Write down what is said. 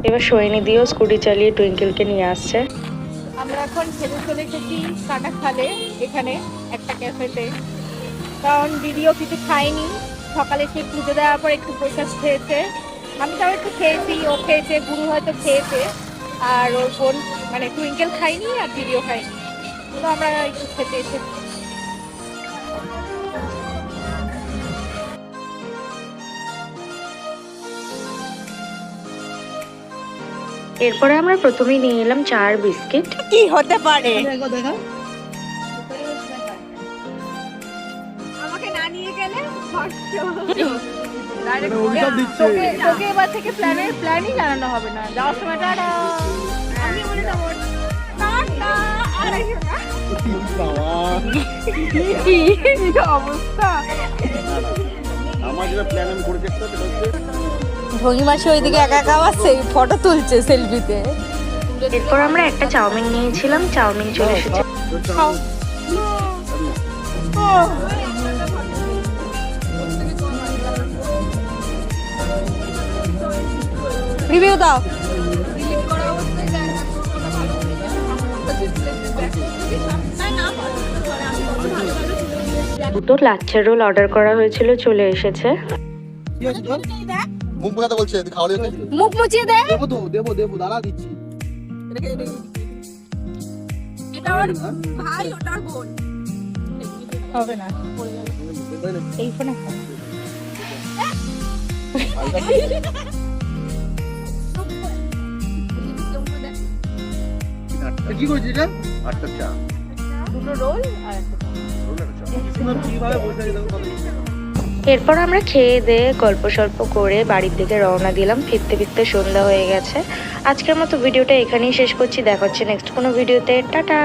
এবার সোহিনী দিয়েও স্কুটি চালিয়ে টুইঙ্কেলকে নিয়ে আসছে। আমরা এখন খেতে চলে এসেছি কাটাখালে, এখানে একটা ক্যাফেতে। কারণ দিদিও কিছু খায়নি, সকালে সে পুজো দেওয়ার পর একটু প্রসাদ খেয়েছে, আমি তাও একটু খেয়েছি, ও খেয়েছে, গুরু হয়তো খেয়েছে, আর ওর বোন মানে টুইঙ্কেল খাইনি আর দিদিও খাইনি, তো আমরা একটু খেতে এসেছি। এরপরে আমরা প্রথমেই নিয়ে এলাম চা আর বিস্কিট। কি হতে পারে, আমাকে না নিয়ে গেলে তোকে এবার থেকে প্ল্যানই জানানো হবে না, যাওয়ার সময় টাটা আমি বলে যাবো টাটা আর আইসো না। কি অবস্থা, আমার যেটা প্ল্যান আমি করে দেখতে ঢঙ্গি মাসি ওইদিকে একা একা আসছে, ফটো তুলছে সেলফিতে। এরপর আমরা একটা চাউমিন নিয়েছিলাম, চাউমিন চলে এসেছে। রিভিউ দাও। দুটো লাচ্ছা রোল অর্ডার করা হয়েছিল, চলে এসেছে। মুখ কথা বলছে খাওয়া দিতে মুখ মুছিয়ে দে। দেবো দাঁড়া দিচ্ছি এটা ওর ভাই, ওটার বোন হবে না, এই ফোনে কি করছিস এটা? আটটা চা, দুটো রোল আর একটা কিভাবে বসে এরপর আমরা খেয়ে দিয়ে গল্প সল্প করে বাড়ির দিকে রওনা দিলাম। ফিরতে ফিরতে সন্ধ্যা হয়ে গেছে। আজকের মতো ভিডিওটা এখানেই শেষ করছি, দেখা হচ্ছে নেক্সট কোনো ভিডিওতে। টাটা।